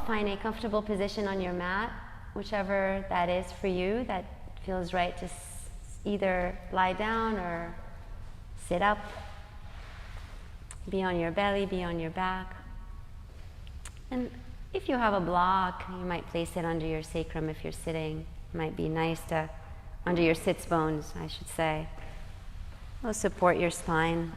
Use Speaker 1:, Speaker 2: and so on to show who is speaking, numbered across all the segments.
Speaker 1: find a comfortable position on your mat, whichever that is for you, that feels right. Just either lie down or sit up. Be on your belly, be on your back. And if you have a block, you might place it under your sacrum if you're sitting. It might be nice to, under your sits bones, I should say. It'll support your spine.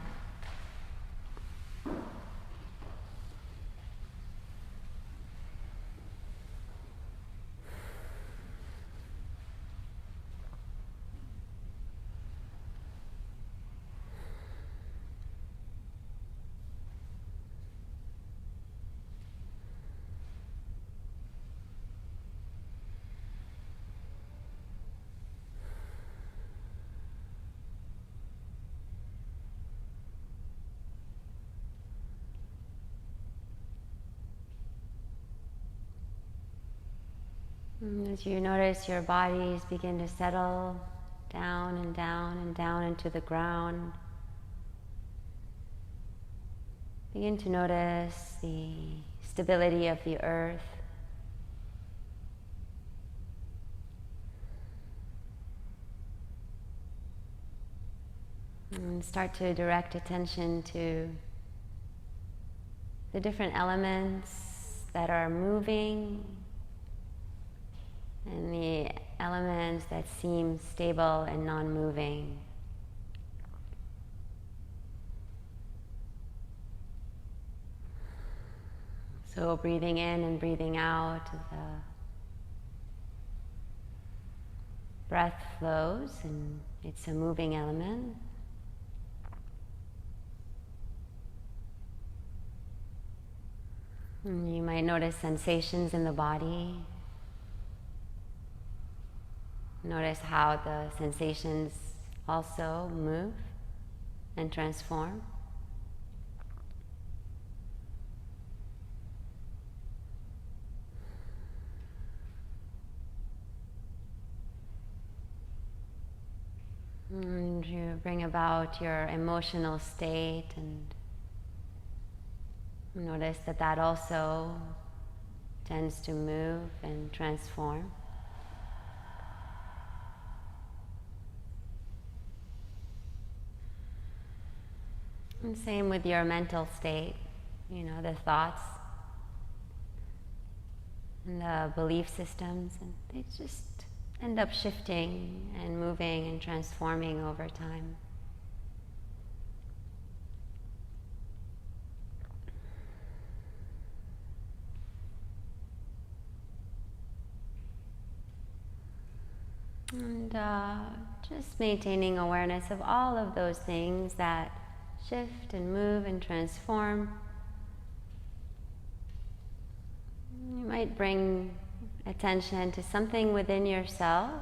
Speaker 1: And as you notice your bodies begin to settle down and down and down into the ground, begin to notice the stability of the earth. And start to direct attention to the different elements that are moving and the elements that seem stable and non-moving. So breathing in and breathing out, the breath flows and it's a moving element. And you might notice sensations in the body. Notice how the sensations also move and transform. And you bring about your emotional state and notice that that also tends to move and transform. And same with your mental state, the thoughts and the belief systems, and they just end up shifting and moving and transforming over time. And just maintaining awareness of all of those things that shift and move and transform. You might bring attention to something within yourself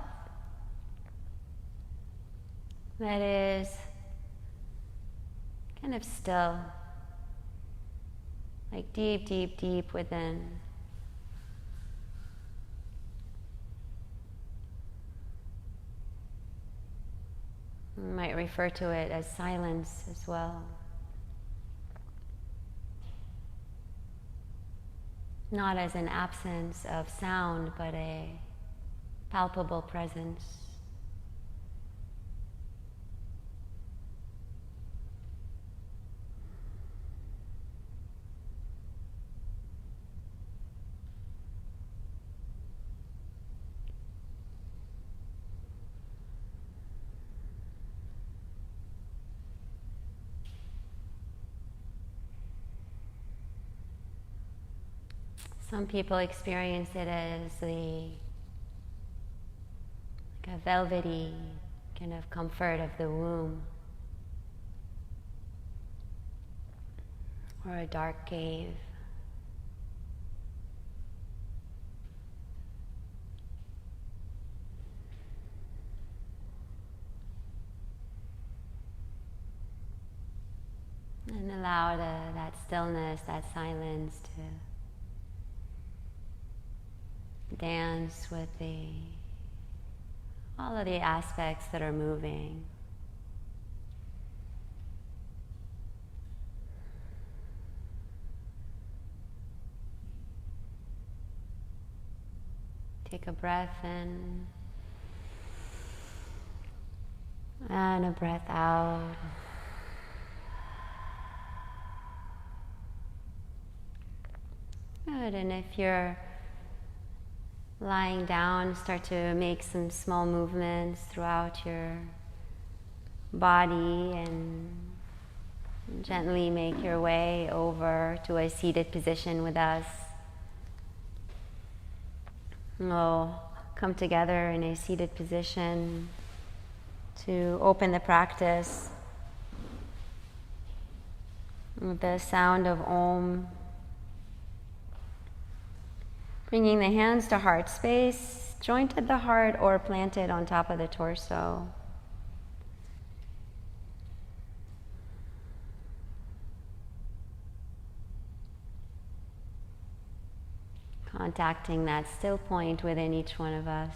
Speaker 1: that is kind of still, like deep, deep, deep within. You might refer to it as silence as well. Not as an absence of sound, but a palpable presence. Some people experience it as like a velvety kind of comfort of the womb, or a dark cave. And allow that stillness, that silence to dance with all of the aspects that are moving. Take a breath in and a breath out. Good, and if you're lying down, start to make some small movements throughout your body and gently make your way over to a seated position with us. We'll come together in a seated position to open the practice with the sound of Om. Bringing the hands to heart space, joint at the heart or planted on top of the torso. Contacting that still point within each one of us.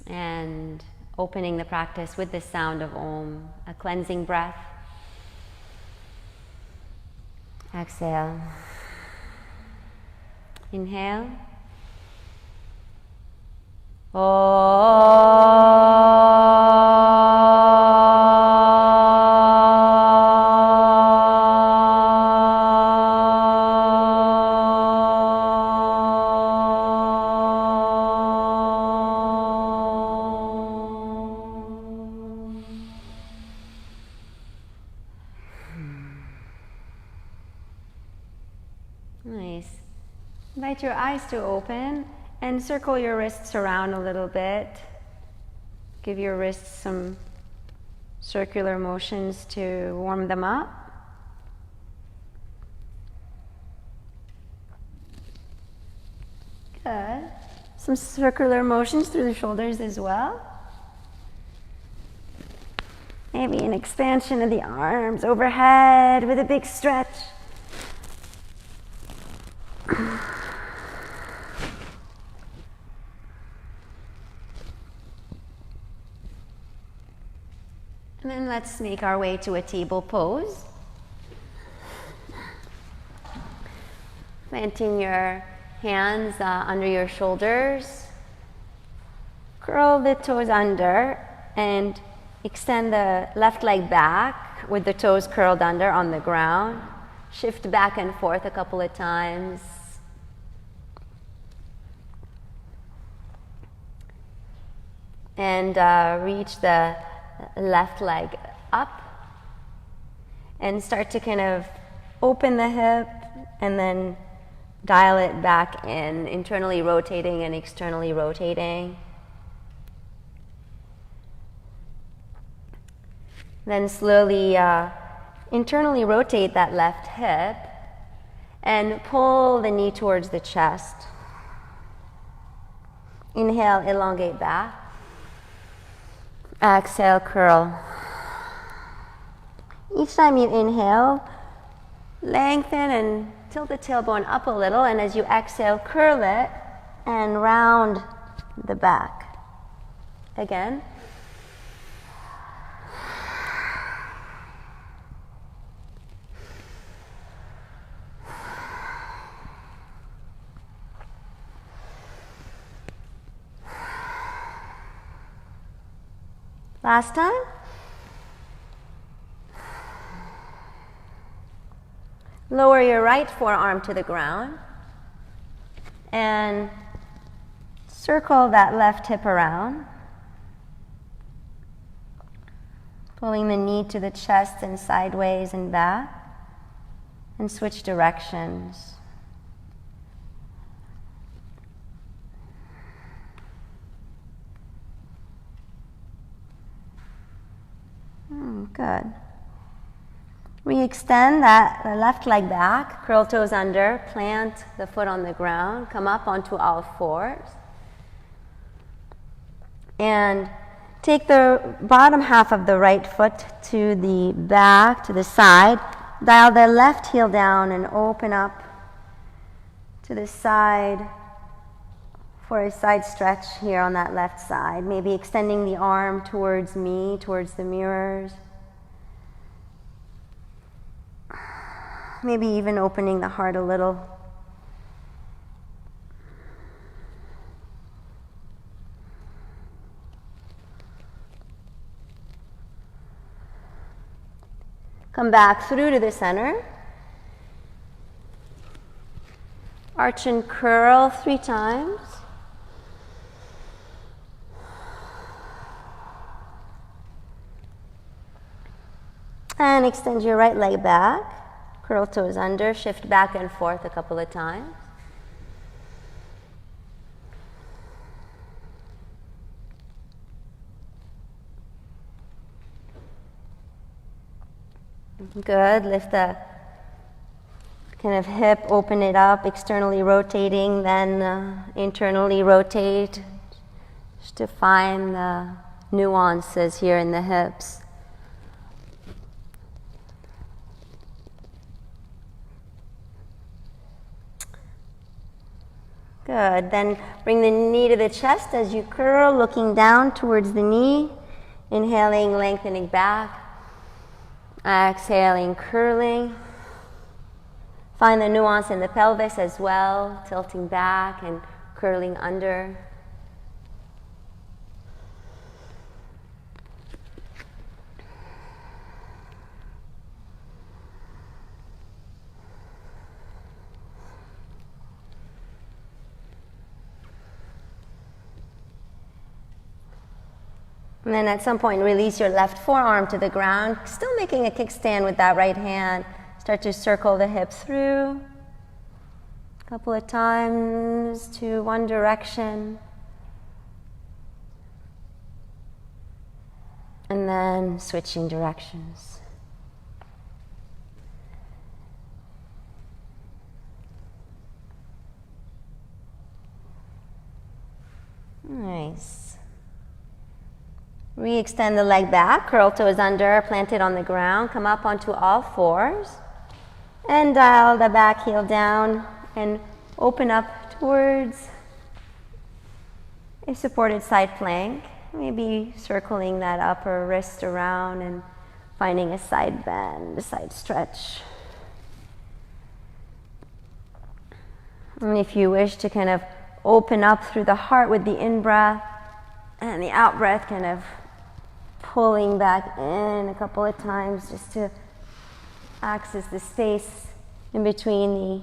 Speaker 1: And opening the practice with the sound of Om, a cleansing breath. Exhale. Inhale. Nice. Invite your eyes to open and circle your wrists around a little bit. Give your wrists some circular motions to warm them up. Good. Some circular motions through the shoulders as well. Maybe an expansion of the arms overhead with a big stretch. And then let's make our way to a table pose. Planting your hands under your shoulders. Curl the toes under and extend the left leg back with the toes curled under on the ground. Shift back and forth a couple of times. And reach the left leg up and start to kind of open the hip and then dial it back in, internally rotating and externally rotating. Then slowly internally rotate that left hip and pull the knee towards the chest. Inhale, elongate back. Exhale, curl. Each time you inhale, lengthen and tilt the tailbone up a little, and as you exhale, curl it and round the back. Again. Last time. Lower your right forearm to the ground and circle that left hip around, pulling the knee to the chest and sideways and back, and switch directions. Good. We extend that left leg back, curl toes under, plant the foot on the ground, come up onto all fours. And take the bottom half of the right foot to the back, to the side. Dial the left heel down and open up to the side for a side stretch here on that left side. Maybe extending the arm towards me, towards the mirrors. Maybe even opening the heart a little. Come back through to the center. Arch and curl 3 times. And extend your right leg back. Curl toes under, shift back and forth a couple of times. Good. Lift the kind of hip, open it up, externally rotating, then internally rotate, just to find the nuances here in the hips. Good. Then bring the knee to the chest as you curl, looking down towards the knee. Inhaling, lengthening back. Exhaling, curling. Find the nuance in the pelvis as well, tilting back and curling under. And then at some point, release your left forearm to the ground, still making a kickstand with that right hand. Start to circle the hip through a couple of times to one direction. And then switching directions. Nice. Re-extend the leg back, curl toes under, plant it on the ground, come up onto all fours, and dial the back heel down and open up towards a supported side plank, maybe circling that upper wrist around and finding a side bend, a side stretch. And if you wish to kind of open up through the heart with the in-breath and the out-breath, kind of pulling back in a couple of times just to access the space in between the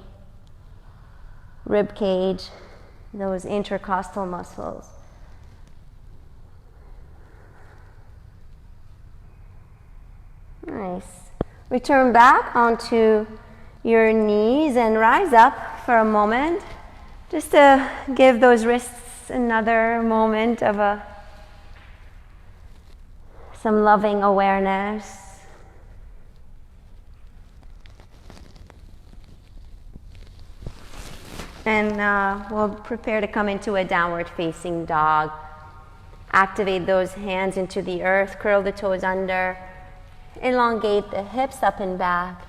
Speaker 1: rib cage, those intercostal muscles. Nice. Return back onto your knees and rise up for a moment, just to give those wrists another moment of some loving awareness. And we'll prepare to come into a downward facing dog. Activate those hands into the earth, curl the toes under, elongate the hips up and back.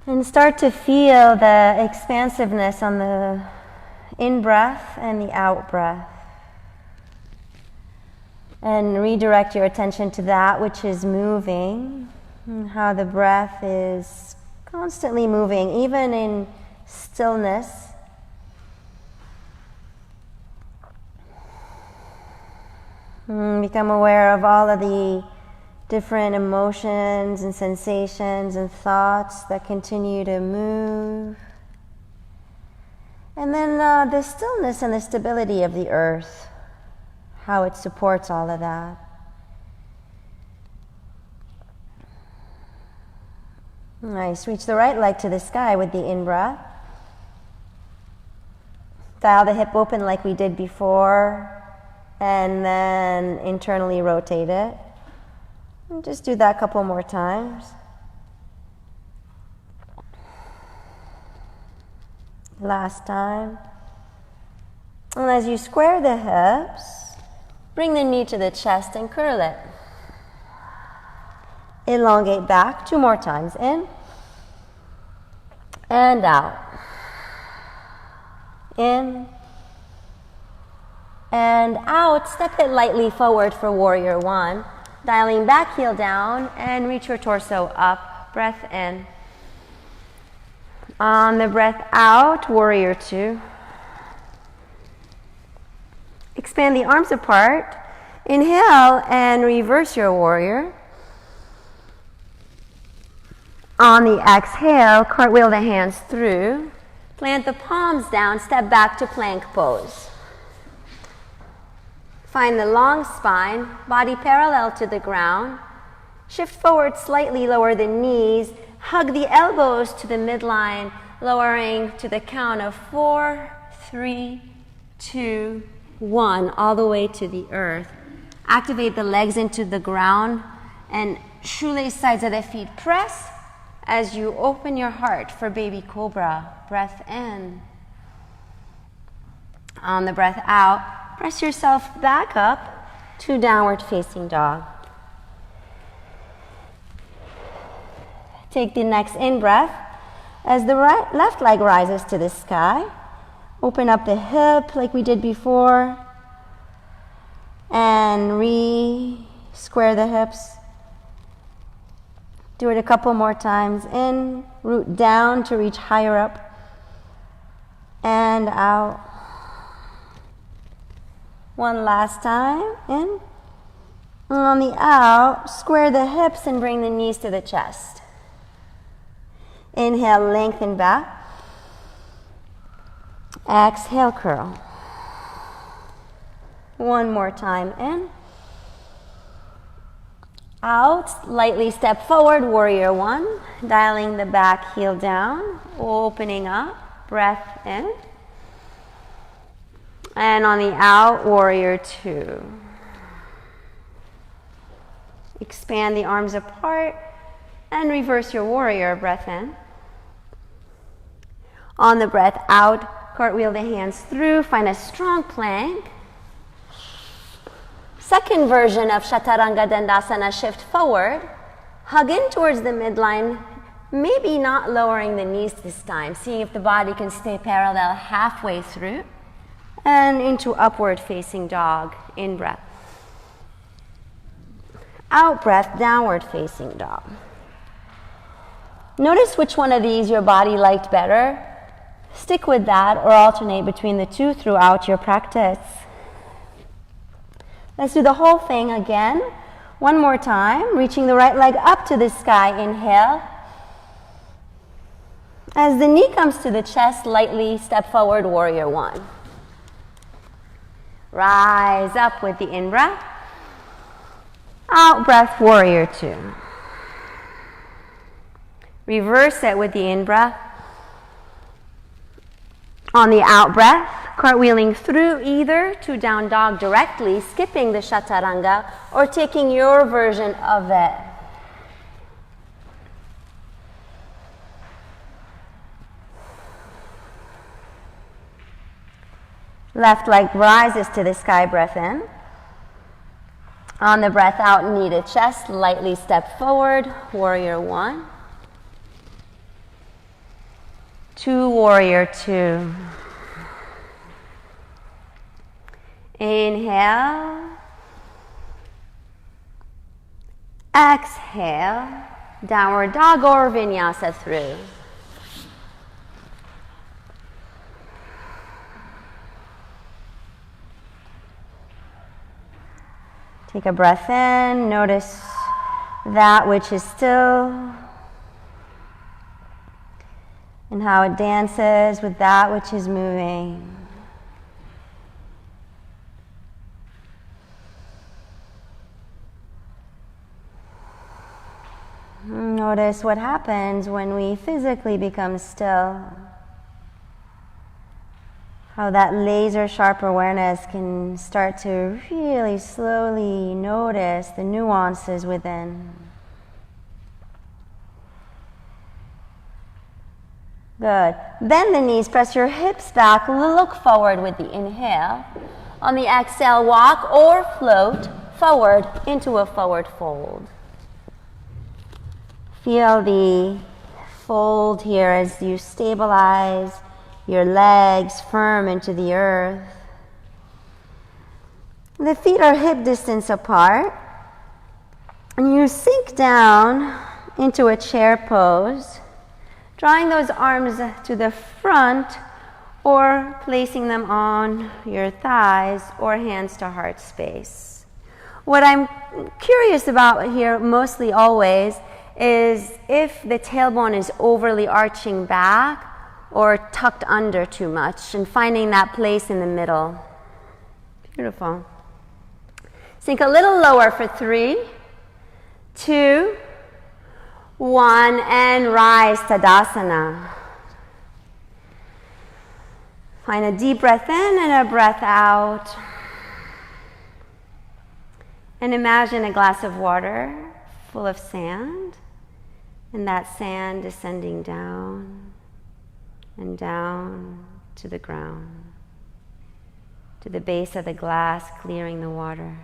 Speaker 1: And start to feel the expansiveness on the in-breath and the out-breath. And redirect your attention to that which is moving, and how the breath is constantly moving, even in stillness. Become aware of all of the different emotions and sensations and thoughts that continue to move. And then the stillness and the stability of the earth, how it supports all of that. Nice. Reach the right leg to the sky with the in-breath. Dial the hip open like we did before, and then internally rotate it. And just do that a couple more times. Last time. And as you square the hips, bring the knee to the chest and curl it. Elongate back 2 more times. In and out. In And out, step it lightly forward for warrior one. Dialing back, heel down, and reach your torso up. Breath in. On the breath out, warrior two. Expand the arms apart. Inhale and reverse your warrior. On the exhale, cartwheel the hands through. Plant the palms down, step back to plank pose. Find the long spine, body parallel to the ground. Shift forward slightly, lower the knees. Hug the elbows to the midline, lowering to the count of 4, 3, 2, 1, all the way to the earth. Activate the legs into the ground and shoelace sides of the feet. Press as you open your heart for baby cobra. Breath in. On the breath out, press yourself back up to downward facing dog. Take the next in-breath as the left leg rises to the sky. Open up the hip like we did before and re-square the hips. Do it a couple more times. In, root down to reach higher up and out. One last time. In. On the out, square the hips and bring the knees to the chest. Inhale, lengthen back. Exhale, curl. One more time. In. Out, lightly step forward, warrior one. Dialing the back heel down, opening up, breath in. And on the out, warrior two. Expand the arms apart and reverse your warrior, breath in. On the breath out, cartwheel the hands through, find a strong plank. Second version of Chaturanga Dandasana, shift forward, hug in towards the midline, maybe not lowering the knees this time, seeing if the body can stay parallel halfway through, and into upward facing dog, in breath. Out breath, downward facing dog. Notice which one of these your body liked better. Stick with that or alternate between the two throughout your practice. Let's do the whole thing again. One more time, reaching the right leg up to the sky, inhale. As the knee comes to the chest, lightly step forward, warrior one. Rise up with the in-breath. Out-breath, warrior two. Reverse it with the in-breath. On the out-breath, cartwheeling through either to down dog directly, skipping the Chaturanga, or taking your version of it. Left leg rises to the sky, breath in. On the breath out, knee to chest, lightly step forward, warrior one. Two, warrior two. Inhale. Exhale. Downward dog or vinyasa through. Take a breath in. Notice that which is still and how it dances with that which is moving. Notice what happens when we physically become still. How that laser sharp awareness can start to really slowly notice the nuances within. Good. Bend the knees, press your hips back, look forward with the inhale. On the exhale, walk or float forward into a forward fold. Feel the fold here as you stabilize your legs firm into the earth. The feet are hip distance apart. And you sink down into a chair pose, drawing those arms to the front or placing them on your thighs or hands to heart space. What I'm curious about here, mostly always, is if the tailbone is overly arching back or tucked under too much, and finding that place in the middle. Beautiful. Sink a little lower for 3, 2, 1, and rise, Tadasana. Find a deep breath in and a breath out. And imagine a glass of water full of sand, and that sand descending down and down to the ground, to the base of the glass, clearing the water.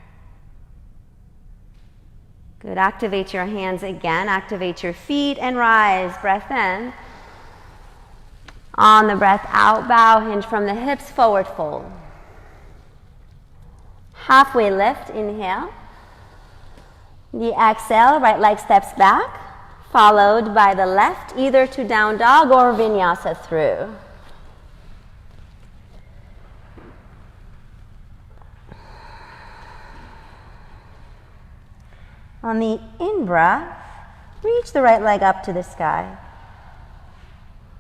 Speaker 1: Good. Activate your hands again. Activate your feet and rise. Breath in. On the breath out, bow, hinge from the hips, forward fold. Halfway lift, inhale. The exhale, right leg steps back, followed by the left, either to down dog or vinyasa through. On the in-breath, reach the right leg up to the sky.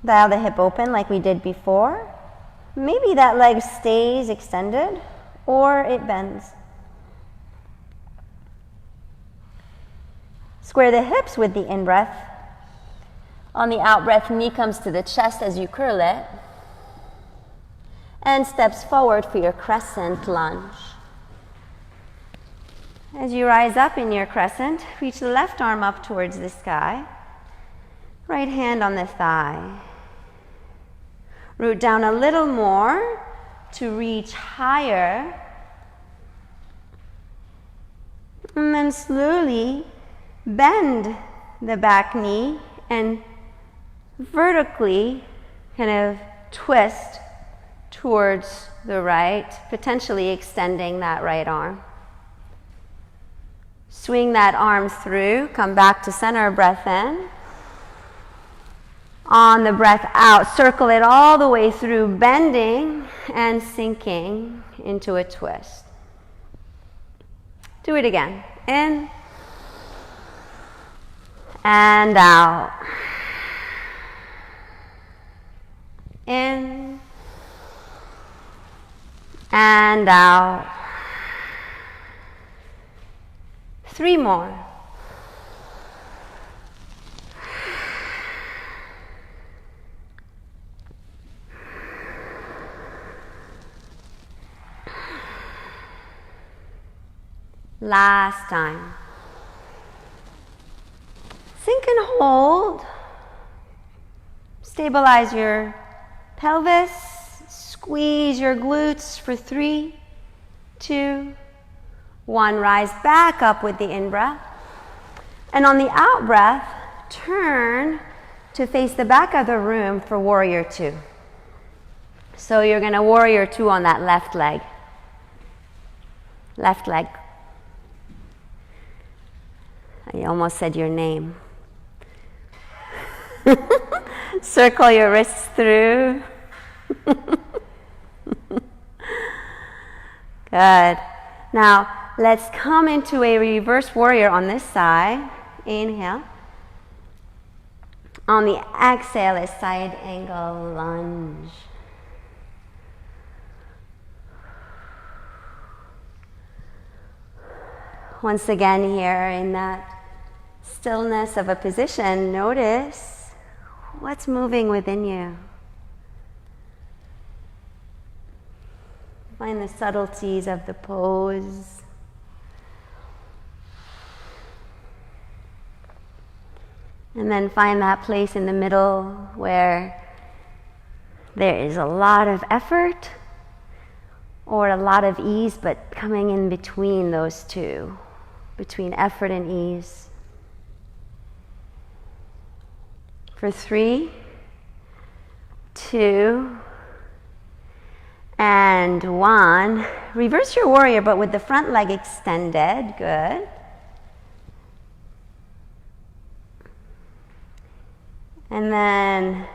Speaker 1: Dial the hip open like we did before. Maybe that leg stays extended or it bends. Square the hips with the in-breath. On the out-breath, knee comes to the chest as you curl it and steps forward for your Crescent Lunge. As you rise up in your crescent, reach the left arm up towards the sky, right hand on the thigh. Root down a little more to reach higher, and then slowly bend the back knee and vertically kind of twist towards the right, potentially extending that right arm. Swing that arm through, come back to center, breath in. On the breath out, circle it all the way through, bending and sinking into a twist. Do it again. In and out. In and out. 3 more. Last time. Sink and hold. Stabilize your pelvis. Squeeze your glutes for 3, 2, 1, rise back up with the in-breath. And on the out-breath, turn to face the back of the room for Warrior 2. So you're going to Warrior 2 on that left leg. Left leg. I almost said your name. Circle your wrists through. Good. Now, let's come into a reverse warrior on this side. Inhale. On the exhale, a side angle lunge. Once again here in that stillness of a position, notice what's moving within you. Find the subtleties of the pose. And then find that place in the middle where there is a lot of effort or a lot of ease, but coming in between those two, between effort and ease. For 3, 2, and 1, Reverse your warrior, but with the front leg extended. Good. And then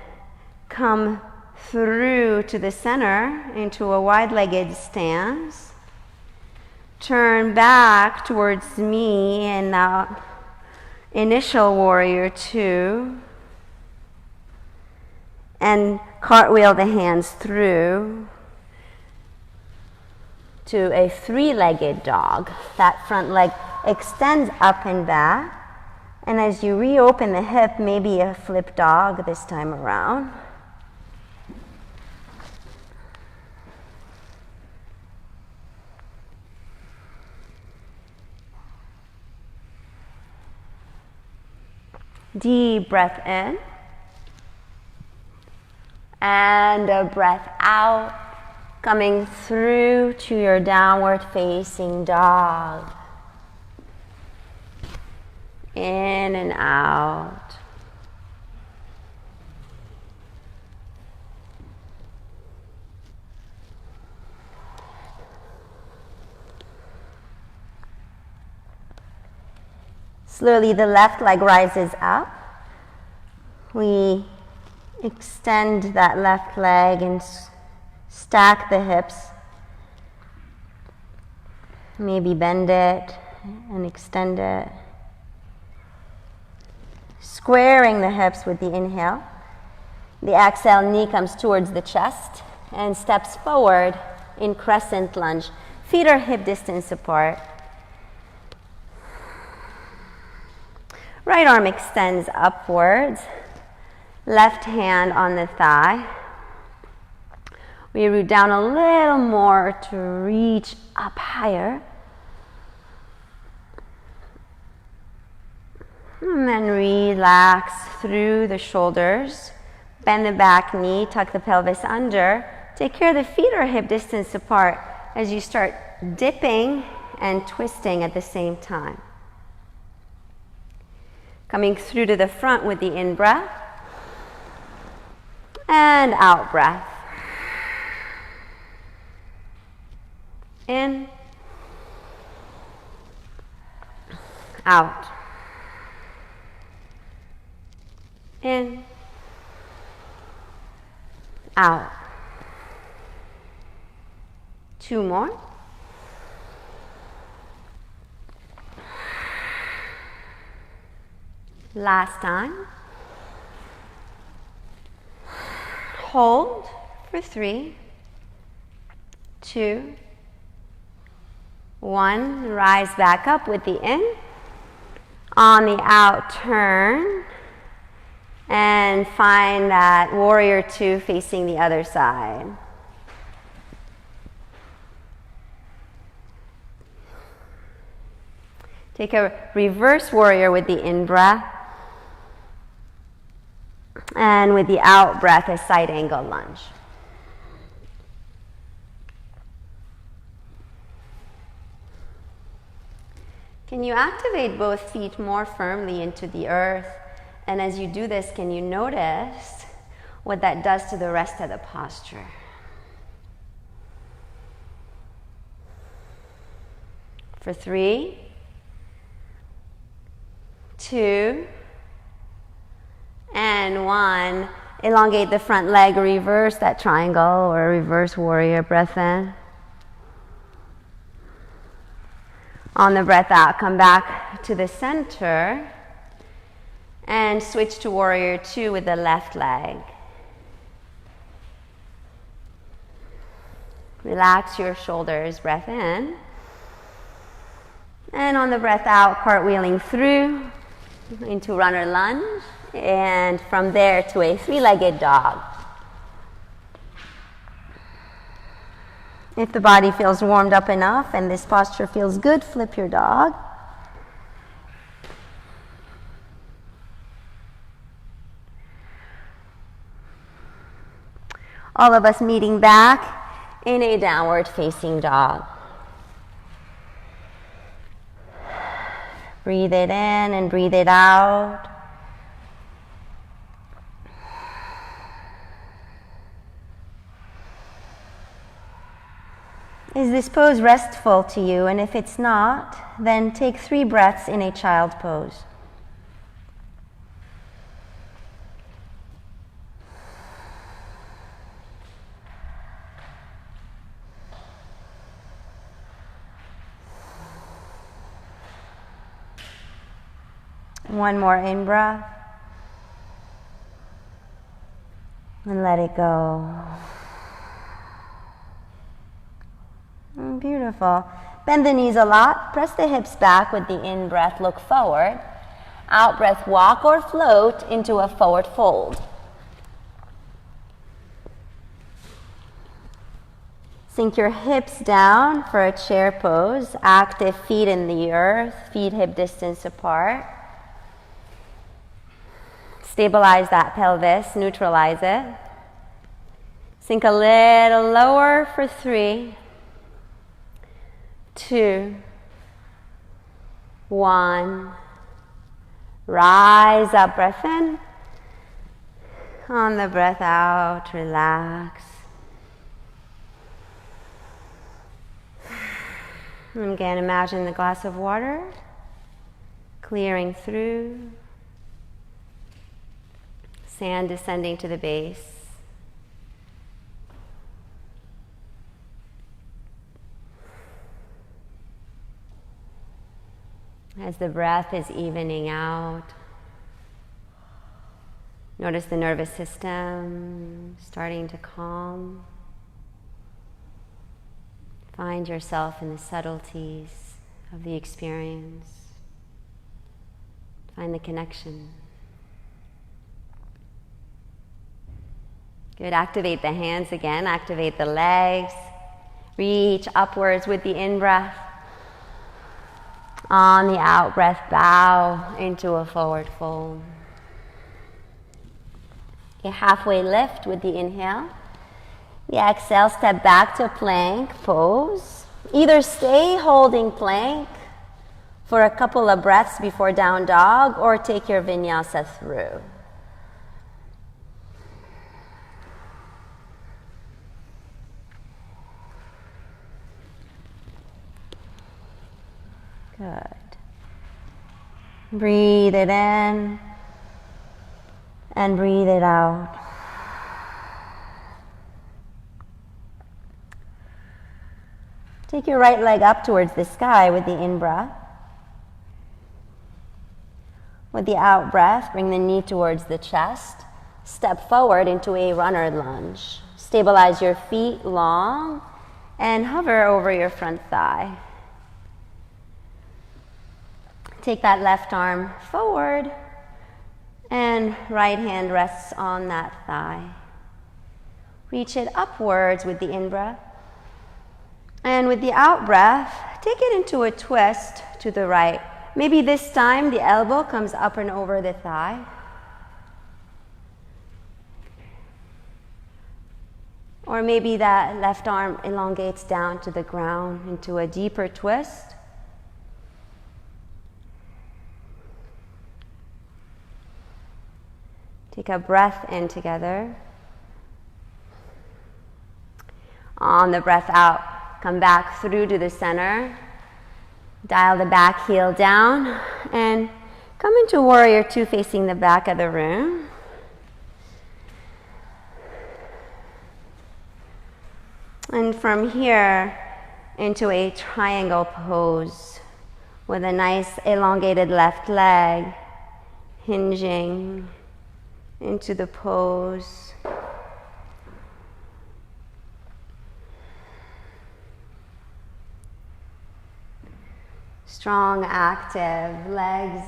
Speaker 1: come through to the center into a wide-legged stance. Turn back towards me in that initial warrior two. And cartwheel the hands through to a three-legged dog. That front leg extends up and back. And as you reopen the hip, maybe a flip dog this time around. Deep breath in. And a breath out, coming through to your downward facing dog. In and out. Slowly the left leg rises up. We extend that left leg and stack the hips. Maybe bend it and extend it. Squaring the hips with the inhale. The exhale, knee comes towards the chest and steps forward in Crescent Lunge. Feet are hip distance apart. Right arm extends upwards. Left hand on the thigh. We root down a little more to reach up higher. And then relax through the shoulders. Bend the back knee, tuck the pelvis under. Take care the feet are hip distance apart as you start dipping and twisting at the same time. Coming through to the front with the in-breath. And out breath. In. Out. In. Out. Two more. Last time. Hold for 3, 2, 1. Rise back up with the in. On the out, turn. And find that warrior two facing the other side. Take a reverse warrior with the in-breath. And with the out breath, a side angle lunge. Can you activate both feet more firmly into the earth? And as you do this, can you notice what that does to the rest of the posture? For 3, 2, and 1. Elongate the front leg, reverse that triangle or reverse warrior. Breath in. On the breath out, come back to the center and switch to warrior two with the left leg. Relax your shoulders, breath in. And on the breath out, cartwheeling through into runner lunge. And from there to a three-legged dog. If the body feels warmed up enough and this posture feels good, flip your dog. All of us meeting back in a downward facing dog. Breathe it in and breathe it out. Is this pose restful to you? And if it's not, then take 3 breaths in a child pose. One more in-breath. And let it go. Beautiful. Bend the knees a lot. Press the hips back with the in-breath. Look forward. Out-breath, walk or float into a forward fold. Sink your hips down for a chair pose. Active feet in the earth, feet hip distance apart. Stabilize that pelvis, neutralize it. Sink a little lower for 3, 2, 1. Rise up, breath in. On the breath out, relax. And again, imagine the glass of water clearing through. Sand descending to the base. As the breath is evening out, notice the nervous system starting to calm. Find yourself in the subtleties of the experience. Find the connection. Good. Activate the hands again. Activate the legs. Reach upwards with the in-breath. On the out-breath, bow into a forward fold. A halfway lift with the inhale. The exhale, step back to plank pose. Either stay holding plank for a couple of breaths before down dog, or take your vinyasa through. Good. Breathe it in and breathe it out. Take your right leg up towards the sky with the in-breath. With the out-breath, bring the knee towards the chest. Step forward into a runner lunge. Stabilize your feet long and hover over your front thigh. Take that left arm forward and right hand rests on that thigh. Reach it upwards with the in-breath. And with the out-breath, take it into a twist to the right. Maybe this time the elbow comes up and over the thigh. Or maybe that left arm elongates down to the ground into a deeper twist. Take a breath in together. On the breath out, come back through to the center. Dial the back heel down and come into Warrior Two facing the back of the room. And from here into a triangle pose with a nice elongated left leg hinging into the pose. Strong, active legs.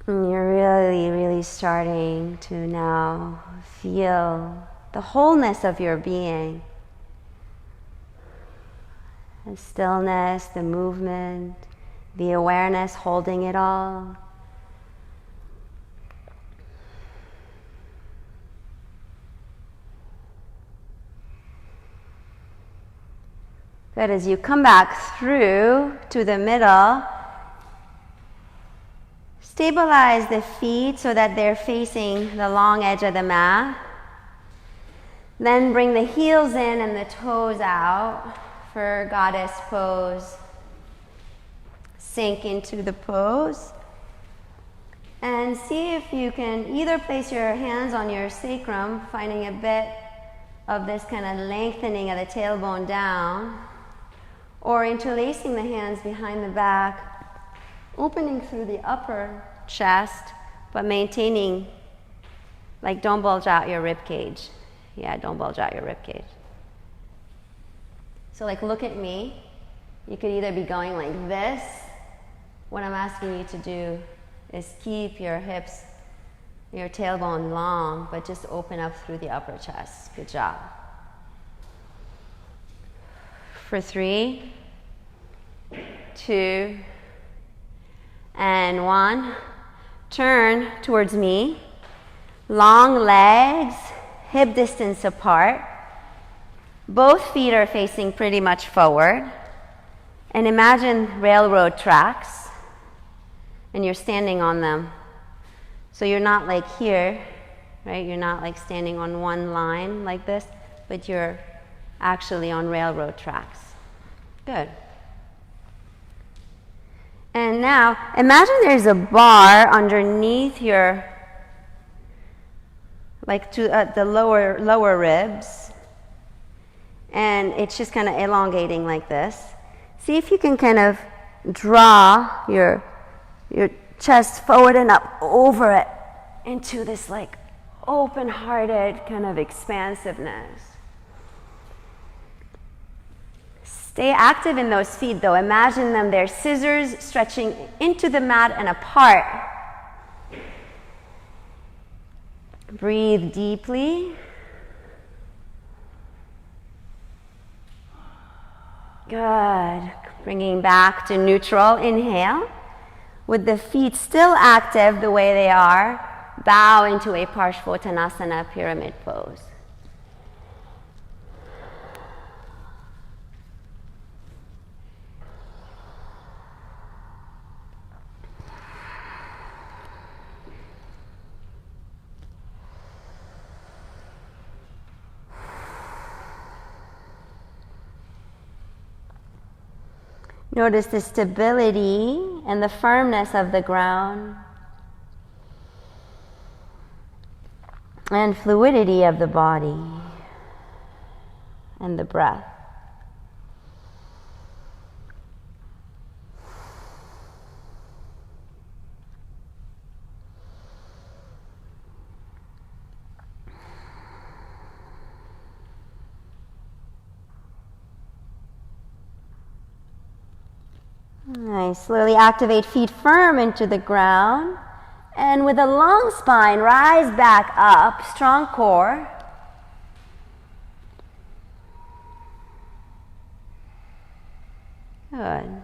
Speaker 1: And you're really, really starting to now feel the wholeness of your being. The stillness, the movement, the awareness holding it all. Good. As you come back through to the middle, stabilize the feet so that they're facing the long edge of the mat. Then bring the heels in and the toes out for Goddess Pose. Sink into the pose. And see if you can either place your hands on your sacrum, finding a bit of this kind of lengthening of the tailbone down, or interlacing the hands behind the back, opening through the upper chest, but maintaining, like, don't bulge out your rib cage. Yeah, don't bulge out your rib cage. So, like, look at me. You could either be going like this. What I'm asking you to do is keep your hips, your tailbone long, but just open up through the upper chest. Good job. For 3, 2, and 1. Turn towards me. Long legs, hip distance apart. Both feet are facing pretty much forward. And imagine railroad tracks, and you're standing on them. So you're not like here, right? You're not like standing on one line like this, but you're actually on railroad tracks. Good. And now, imagine there's a bar underneath your, like to the lower ribs, and it's just kind of elongating like this. See if you can kind of draw your chest forward and up over it into this like open-hearted kind of expansiveness. Stay active in those feet though. Imagine them, they're scissors stretching into the mat and apart. Breathe deeply. Good. Bringing back to neutral. Inhale. With the feet still active the way they are, bow into a Parshvottanasana pyramid pose. Notice the stability and the firmness of the ground and fluidity of the body and the breath. Nice. Slowly activate feet firm into the ground. And with a long spine, rise back up. Strong core. Good.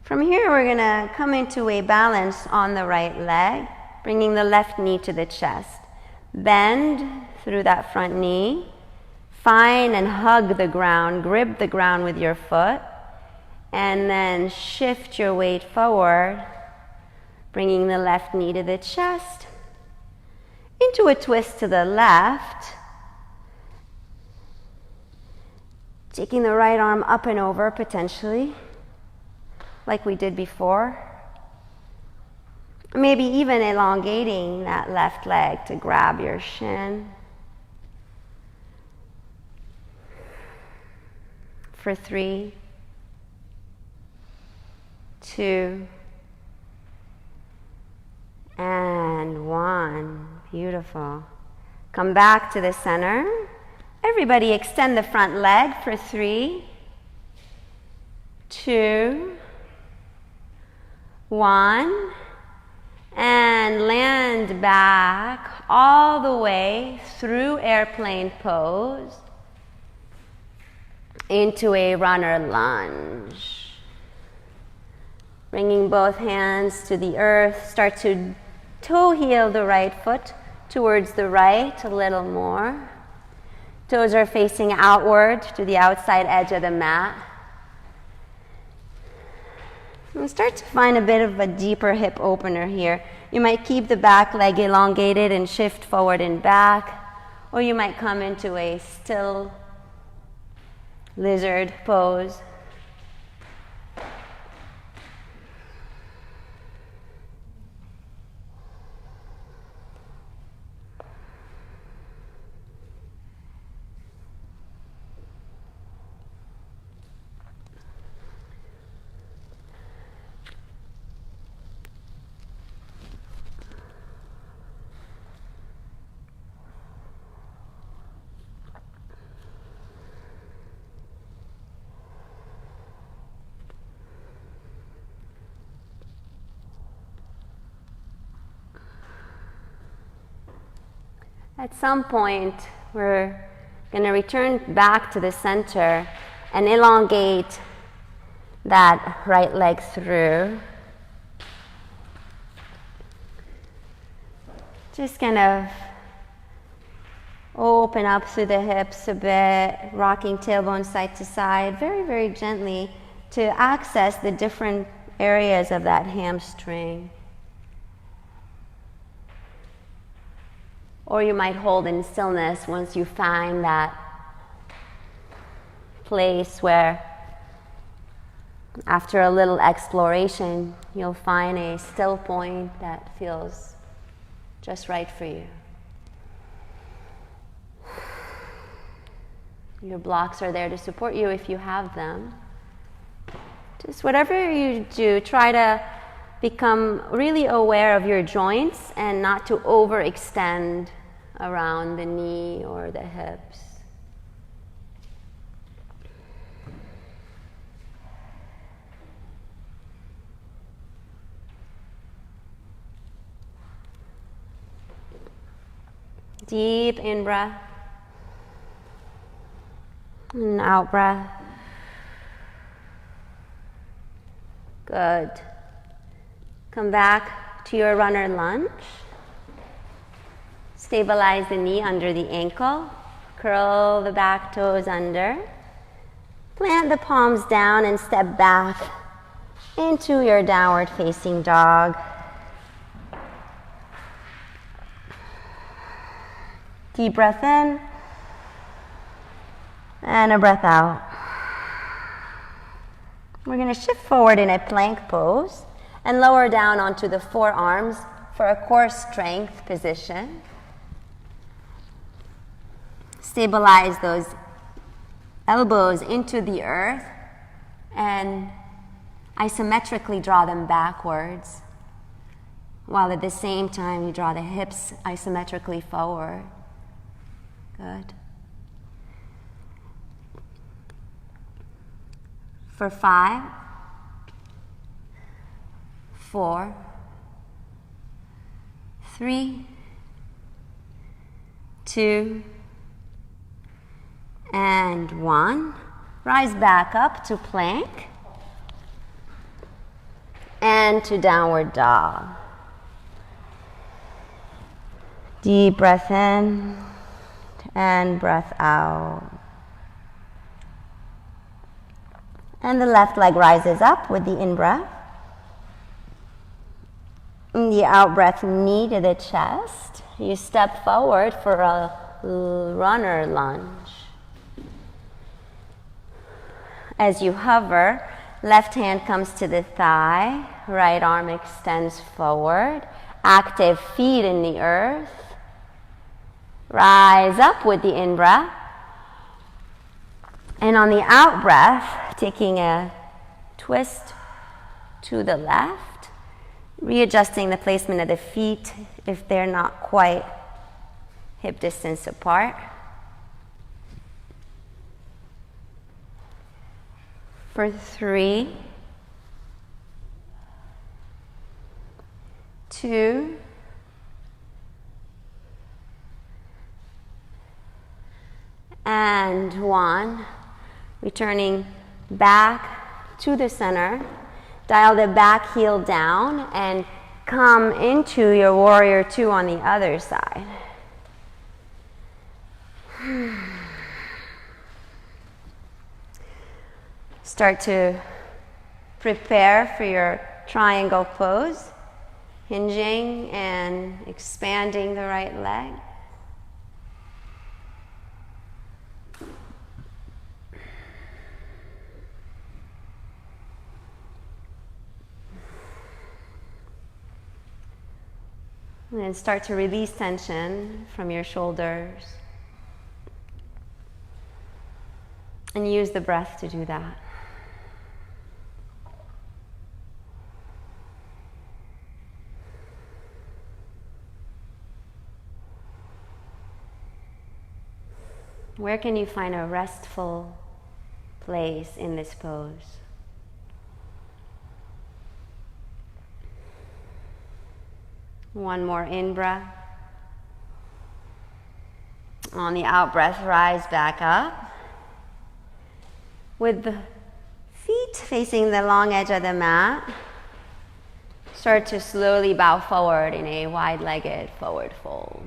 Speaker 1: From here, we're going to come into a balance on the right leg, bringing the left knee to the chest. Bend through that front knee. Find and hug the ground. Grip the ground with your foot. And then shift your weight forward, bringing the left knee to the chest, into a twist to the left, taking the right arm up and over potentially, like we did before. Maybe even elongating that left leg to grab your shin. For 3, 2, and 1. Beautiful. Come back to the center. Everybody extend the front leg for 3, 2, 1. And land back all the way through airplane pose into a runner lunge. Bringing both hands to the earth, start to toe heel the right foot towards the right a little more. Toes are facing outward to the outside edge of the mat. And start to find a bit of a deeper hip opener here. You might keep the back leg elongated and shift forward and back, Or you might come into a still lizard pose. At some point, we're going to return back to the center and elongate that right leg through. Just kind of open up through the hips a bit, rocking tailbone side to side, very, very gently to access the different areas of that hamstring. Or you might hold in stillness once you find that place where, after a little exploration, you'll find a still point that feels just right for you. Your blocks are there to support you if you have them. Just whatever you do, try to become really aware of your joints and not to overextend around the knee or the hips. Deep in breath and out breath. Good. Come back to your runner lunge. Stabilize the knee under the ankle. Curl the back toes under. Plant the palms down and step back into your downward facing dog. Deep breath in and a breath out. We're going to shift forward in a plank pose and lower down onto the forearms for a core strength position. Stabilize those elbows into the earth and isometrically draw them backwards, while at the same time you draw the hips isometrically forward. Good. For 5, 4, 3, 2, and 1. Rise back up to plank and to downward dog. Deep breath in and breath out. And the left leg rises up with the in-breath. And the out-breath, knee to the chest. You step forward for a runner lunge. As you hover, left hand comes to the thigh, right arm extends forward. Active feet in the earth. Rise up with the in-breath. And on the out-breath, taking a twist to the left, readjusting the placement of the feet if they're not quite hip distance apart. For 3, 2, and 1. Returning back to the center. Dial the back heel down and come into your warrior 2 on the other side. Start to prepare for your triangle pose, hinging and expanding the right leg. And then start to release tension from your shoulders. And use the breath to do that. Where can you find a restful place in this pose? One more in-breath. On the out-breath, rise back up. With the feet facing the long edge of the mat, start to slowly bow forward in a wide-legged forward fold.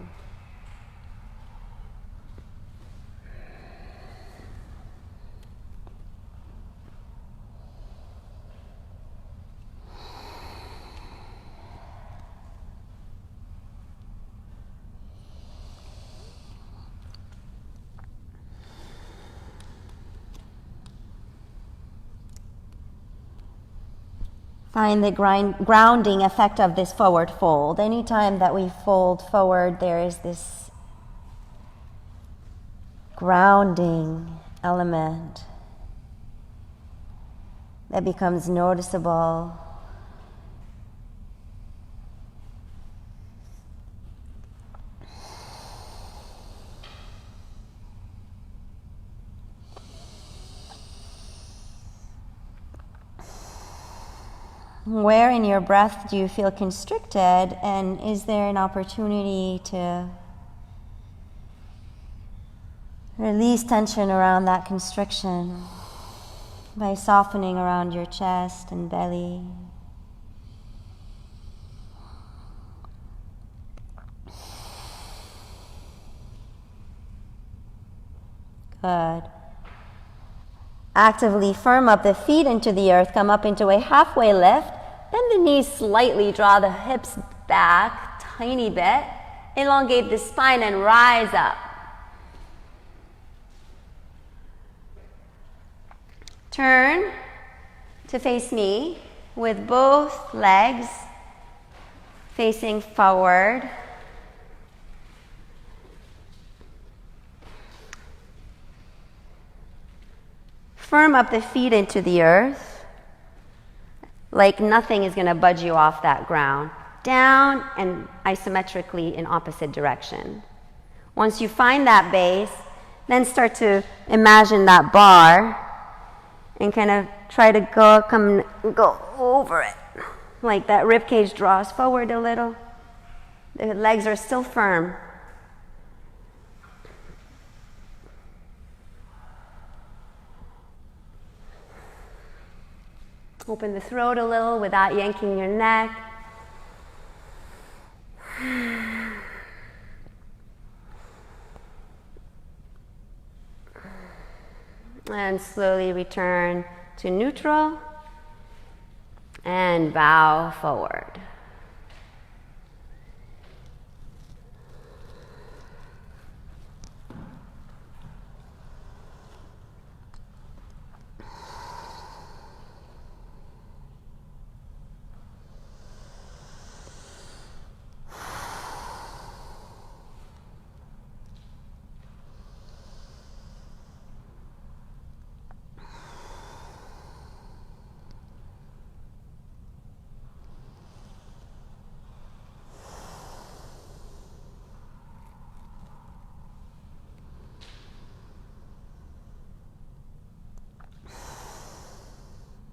Speaker 1: Find the grounding effect of this forward fold. Anytime that we fold forward, there is this grounding element that becomes noticeable. Where in your breath do you feel constricted, and is there an opportunity to release tension around that constriction by softening around your chest and belly? Good. Actively firm up the feet into the earth, come up into a halfway lift. Bend the knees slightly, draw the hips back tiny bit. Elongate the spine and rise up. Turn to face me with both legs facing forward. Firm up the feet into the earth, like nothing is going to budge you off that ground. Down and isometrically in opposite direction. Once you find that base, then start to imagine that bar and kind of try to go over it. Like that rib cage draws forward a little. The legs are still firm. Open the throat a little without yanking your neck. And slowly return to neutral and bow forward.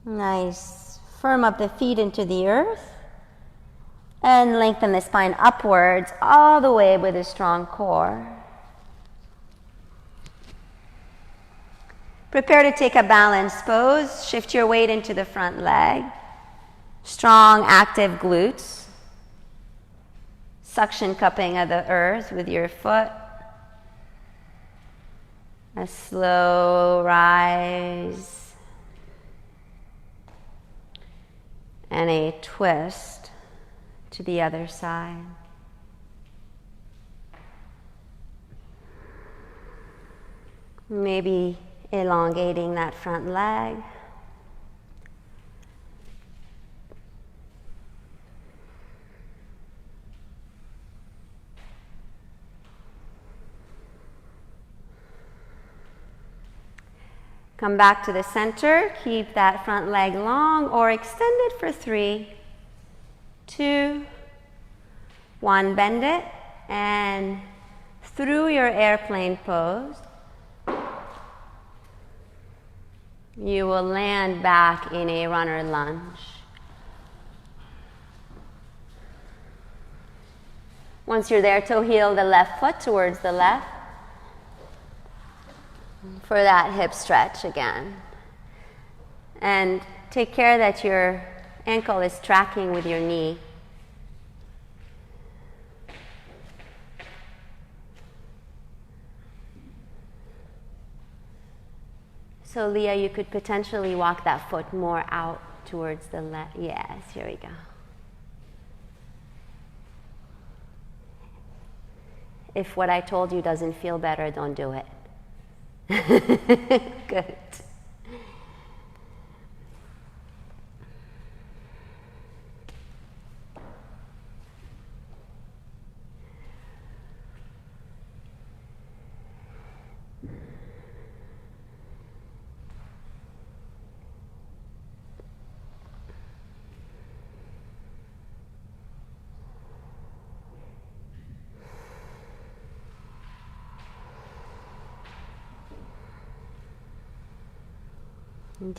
Speaker 1: Nice. Firm up the feet into the earth and lengthen the spine upwards all the way with a strong core. Prepare to take a balanced pose. Shift your weight into the front leg. Strong, active glutes. Suction cupping of the earth with your foot. A slow rise. And a twist to the other side. Maybe elongating that front leg. Come back to the center. Keep that front leg long or extend it for 3, 2, 1. Bend it and through your airplane pose, you will land back in a runner lunge. Once you're there, toe heel the left foot towards the left for that hip stretch again. And take care that your ankle is tracking with your knee. So Leah, you could potentially walk that foot more out towards the left. Yes, here we go. If what I told you doesn't feel better, don't do it. Good.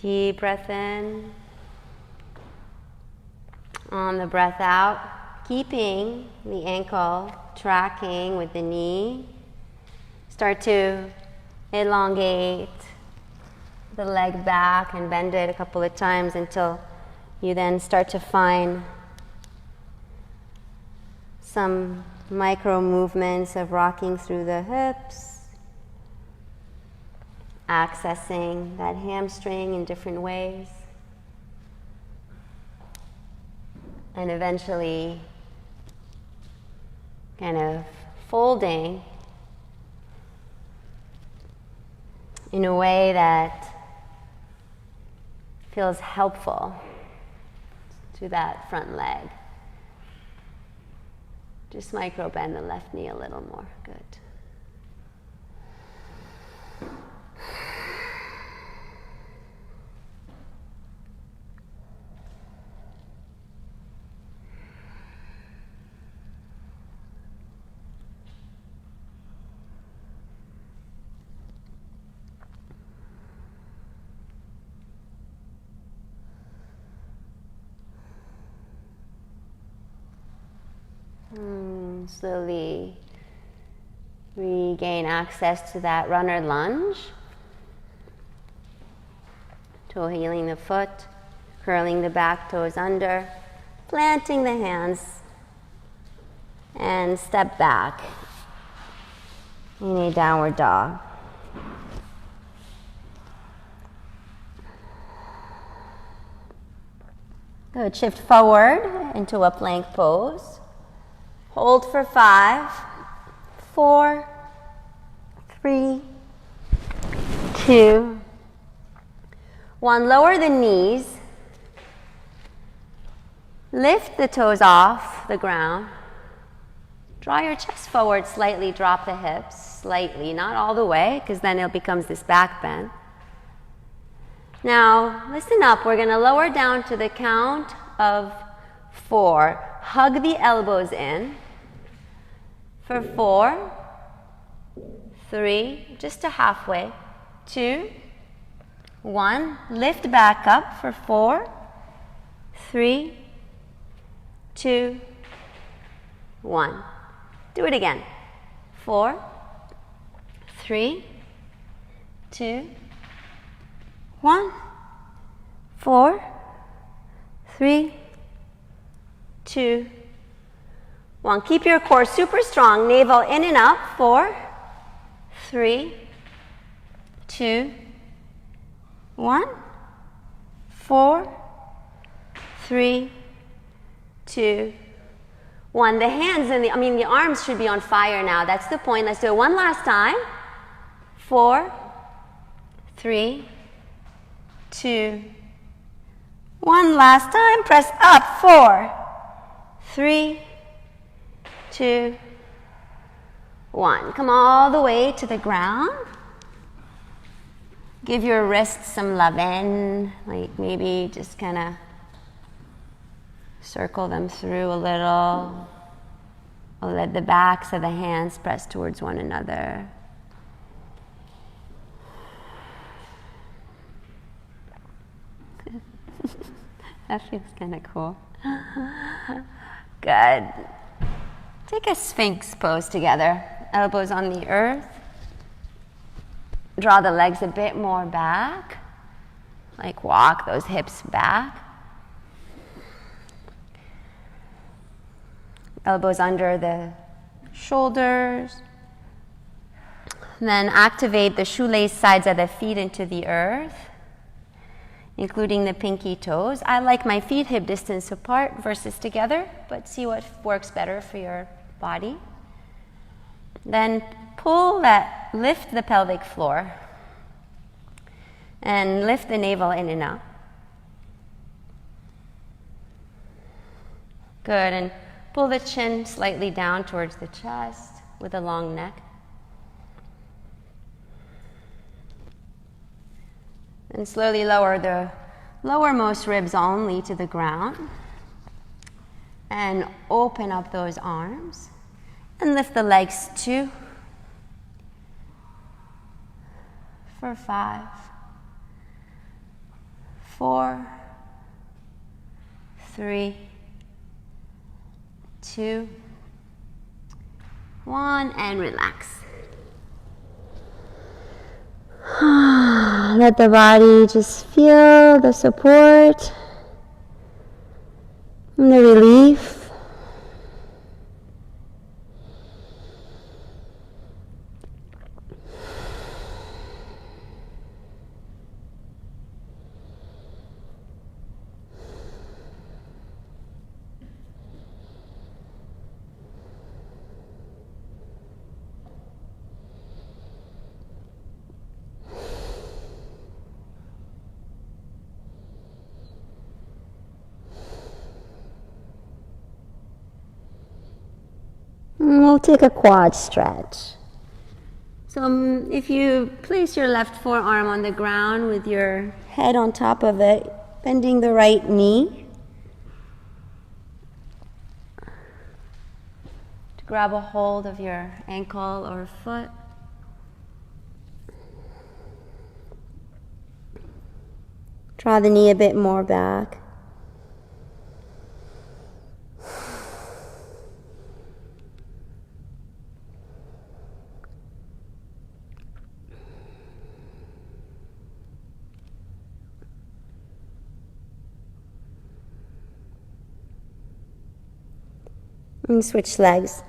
Speaker 1: Deep breath in. On the breath out, keeping the ankle tracking with the knee. Start to elongate the leg back and bend it a couple of times until you then start to find some micro movements of rocking through the hips. Accessing that hamstring in different ways. And eventually kind of folding in a way that feels helpful to that front leg. Just micro bend the left knee a little more. Good. Slowly regain access to that runner lunge. Toe heeling the foot, curling the back toes under, planting the hands, and step back in a downward dog. Good. Shift forward into a plank pose. Hold for 5, 4, 3, 2, 1. Lower the knees. Lift the toes off the ground. Draw your chest forward slightly. Drop the hips slightly, not all the way, because then it becomes this back bend. Now, listen up. We're going to lower down to the count of 4. Hug the elbows in. For 4, 3, just to halfway, 2, 1. Lift back up for 4, 3, 2, 1. Do it again. 4, 3, 2, 1. 4, 3, 2, 1. Keep your core super strong. Navel in and up. 4, 3, 2, 1. 4, 3, 2, 1. The hands and the arms should be on fire now. That's the point. Let's do it one last time. 4, 3, 2, 1. Last time. Press up. 4, 3, 2, 1. Come all the way to the ground. Give your wrists some love in, like maybe just kind of circle them through a little. Or let the backs of the hands press towards one another. That feels kind of cool. Good. Take a Sphinx pose together. Elbows on the earth. Draw the legs a bit more back. Like walk those hips back. Elbows under the shoulders. Then activate the shoelace sides of the feet into the earth, including the pinky toes. I like my feet hip distance apart versus together, but see what works better for your body. Then lift the pelvic floor and lift the navel in and out. Good, and pull the chin slightly down towards the chest with a long neck. And slowly lower the lowermost ribs only to the ground. And open up those arms. And lift the legs 2 for 5, 4, 3, 2, 1, and relax. Let the body just feel the support and the relief. We'll take a quad stretch. So if you place your left forearm on the ground with your head on top of it, bending the right knee to grab a hold of your ankle or foot. Draw the knee a bit more back. And switch legs.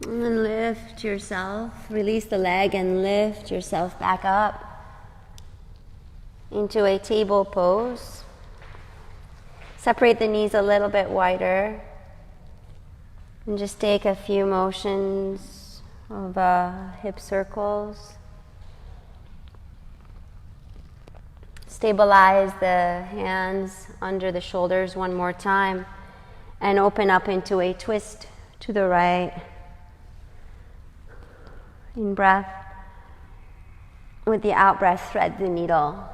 Speaker 1: And then lift yourself, release the leg and lift yourself back up into a table pose. Separate the knees a little bit wider and just take a few motions of hip circles. Stabilize the hands under the shoulders one more time and open up into a twist to the right. In breath, with the out breath, thread the needle.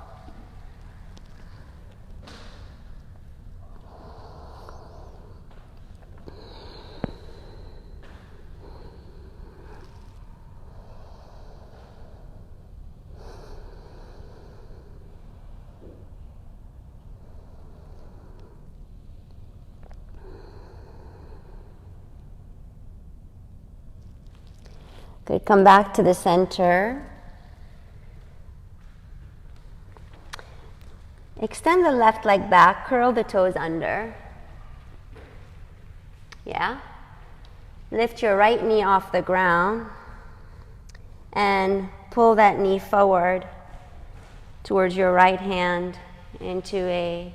Speaker 1: Good, come back to the center. Extend the left leg back, curl the toes under. Yeah? Lift your right knee off the ground and pull that knee forward towards your right hand into a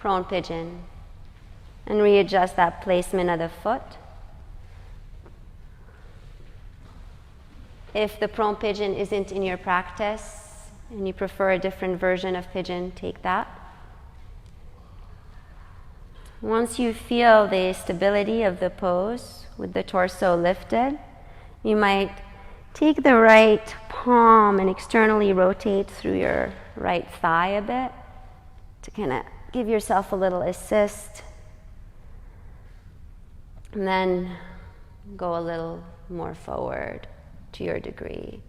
Speaker 1: prone pigeon. And readjust that placement of the foot. If the prone pigeon isn't in your practice and you prefer a different version of pigeon, take that. Once you feel the stability of the pose with the torso lifted, you might take the right palm and externally rotate through your right thigh a bit to kind of give yourself a little assist. And then go a little more forward to your degree.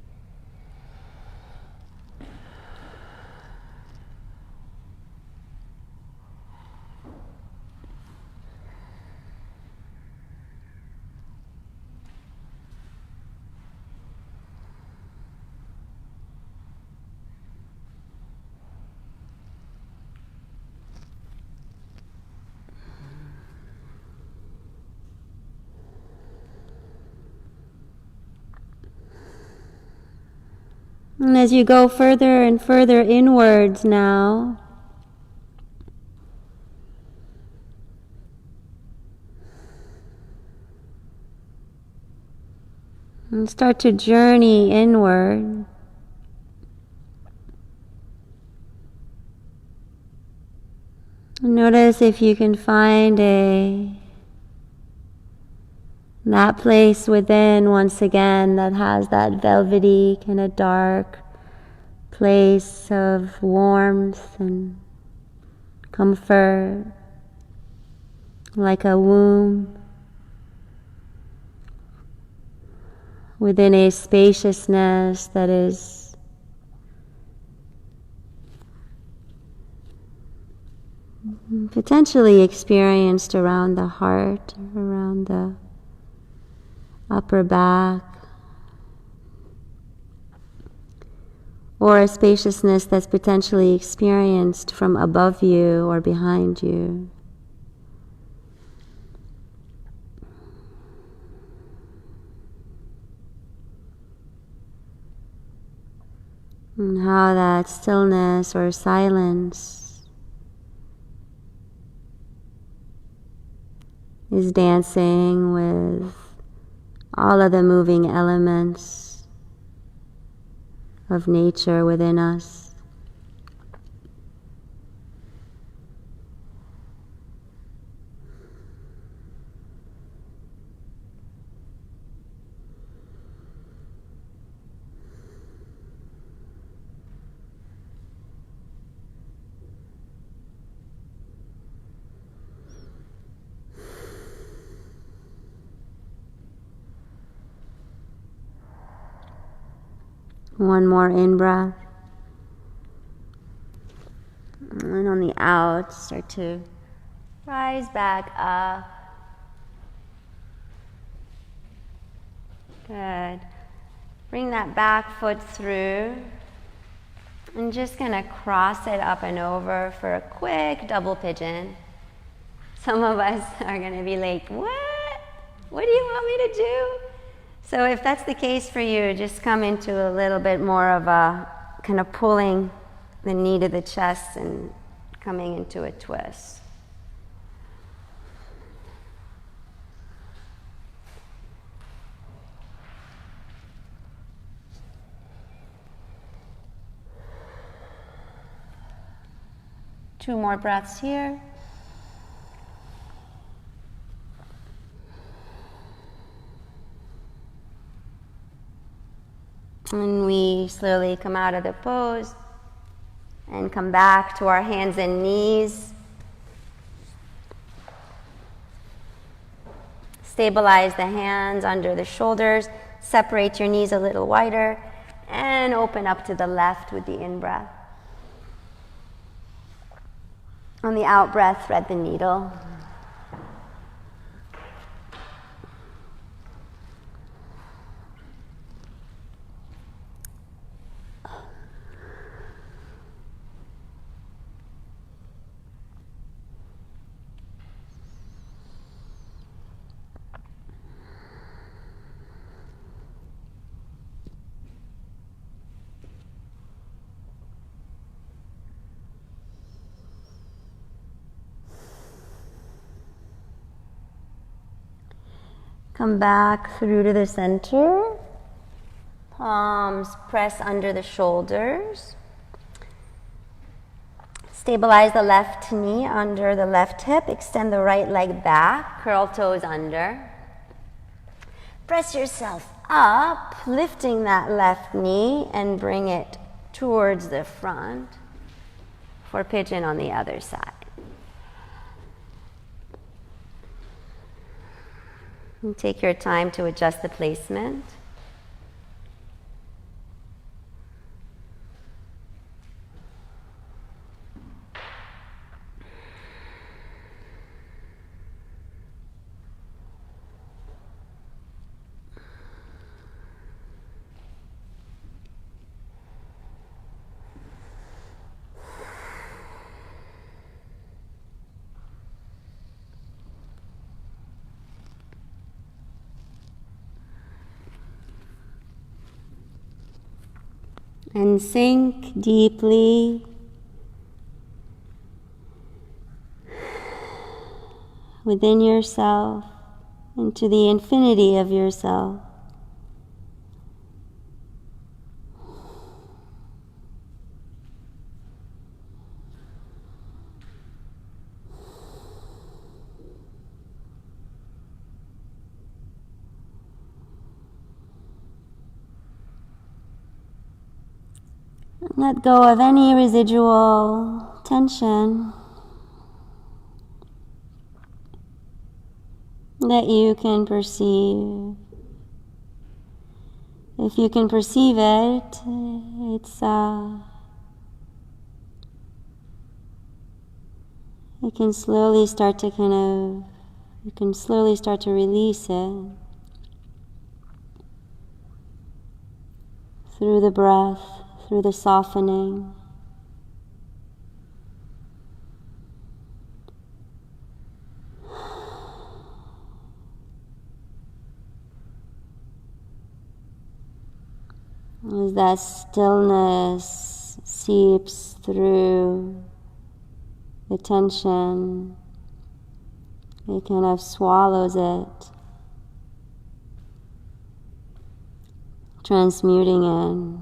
Speaker 1: And as you go further and further inwards now, and start to journey inward, notice if you can find that place within, once again, that has that velvety, kind of dark place of warmth and comfort, like a womb within a spaciousness that is potentially experienced around the heart, around the upper back, or a spaciousness that's potentially experienced from above you or behind you. And how that stillness or silence is dancing with all of the moving elements of nature within us. One more in-breath. And on the out, start to rise back up. Good. Bring that back foot through. And just gonna cross it up and over for a quick double pigeon. Some of us are gonna be like, what? What do you want me to do? So if that's the case for you, just come into a little bit more of a kind of pulling the knee to the chest and coming into a twist. Two more breaths here. And we slowly come out of the pose and come back to our hands and knees. Stabilize the hands under the shoulders. Separate your knees a little wider and open up to the left with the in-breath. On the out-breath, thread the needle. Come back through to the center. Palms press under the shoulders. Stabilize the left knee under the left hip. Extend the right leg back. Curl toes under. Press yourself up, lifting that left knee and bring it towards the front for pigeon on the other side. And take your time to adjust the placement. And sink deeply within yourself, into the infinity of yourself. Let go of any residual tension that you can perceive. If you can perceive it, it can slowly start to you can slowly start to release it through the breath, through the softening. As that stillness seeps through the tension, it kind of swallows it, transmuting it.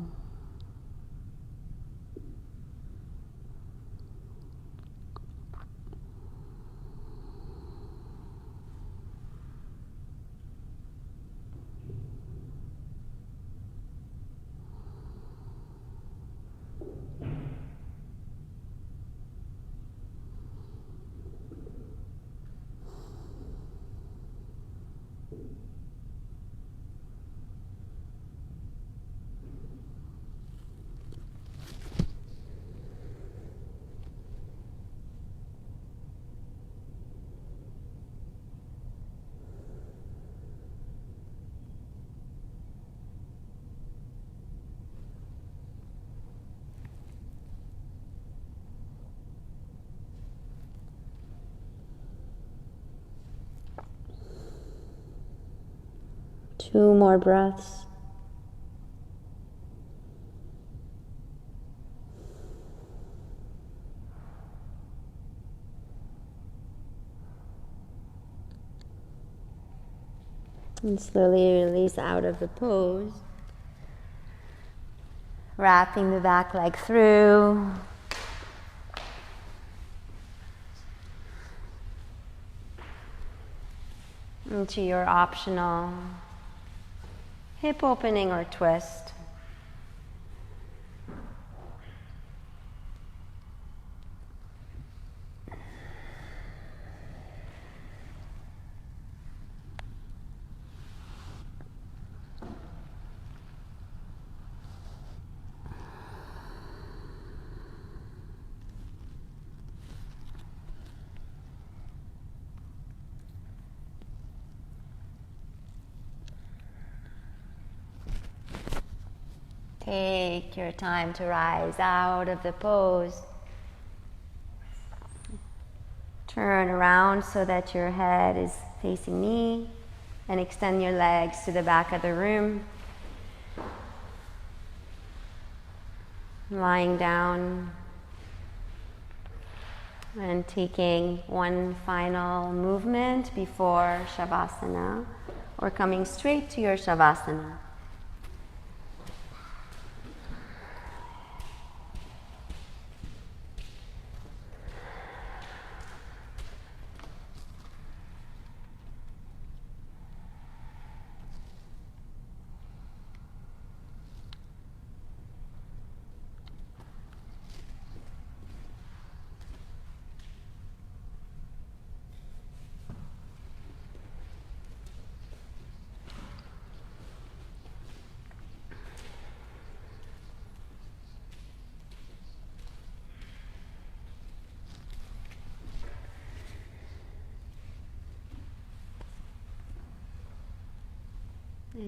Speaker 1: Two more breaths. And slowly release out of the pose. Wrapping the back leg through. Into your optional hip opening or twist. Take your time to rise out of the pose. Turn around so that your head is facing me and extend your legs to the back of the room. Lying down and taking one final movement before Shavasana or coming straight to your Shavasana.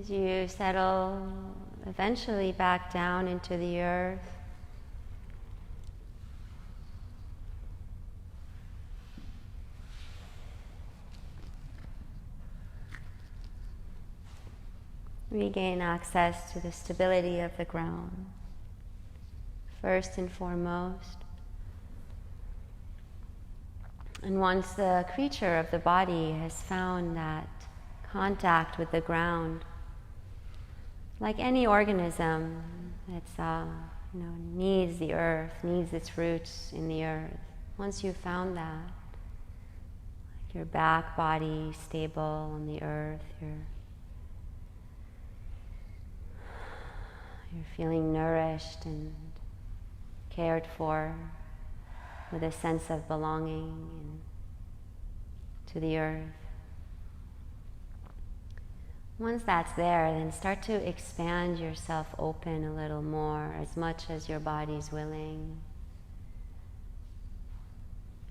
Speaker 1: As you settle eventually back down into the earth, regain access to the stability of the ground, first and foremost. And once the creature of the body has found that contact with the ground, like any organism, it's needs the earth, needs its roots in the earth. Once you've found that, like your back body stable on the earth, you're feeling nourished and cared for with a sense of belonging to the earth. Once that's there, then start to expand yourself open a little more, as much as your body's willing.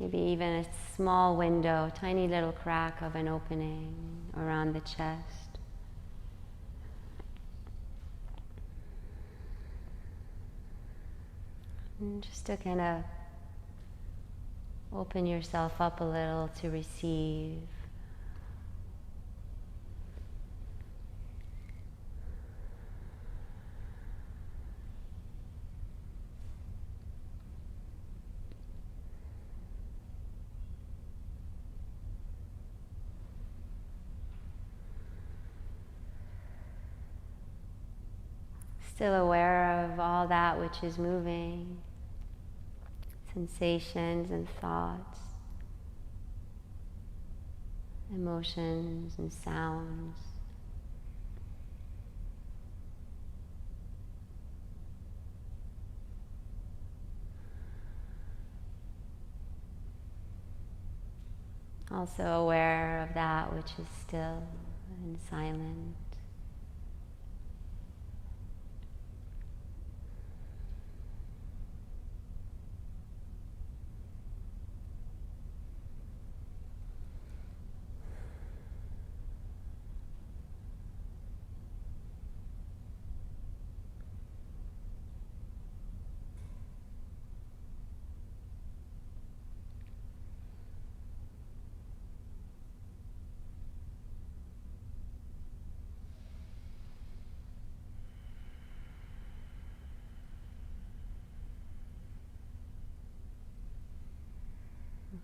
Speaker 1: Maybe even a small window, tiny little crack of an opening around the chest. And just to kind of open yourself up a little to receive. Still aware of all that which is moving, sensations and thoughts, emotions and sounds. Also aware of that which is still and silent.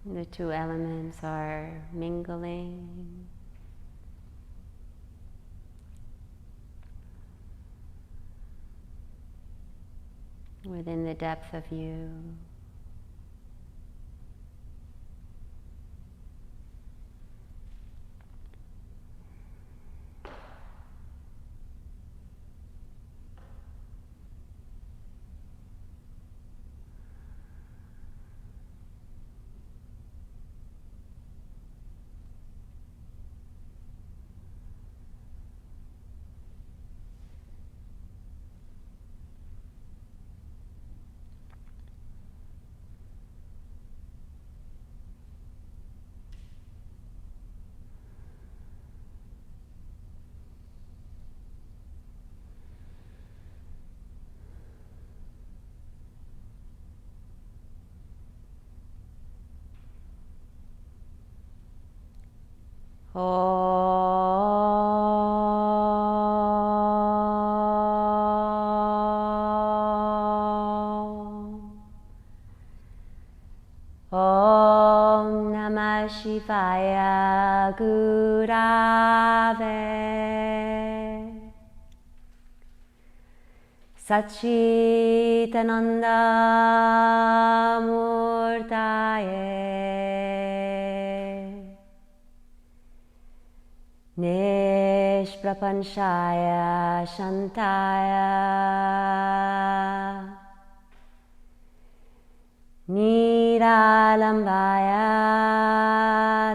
Speaker 1: The two elements are mingling. Within the depth of you. Om Namah Shivaya Gurave Satchitananda Murtaye Nishprapanchaya Shantaya Niralambaya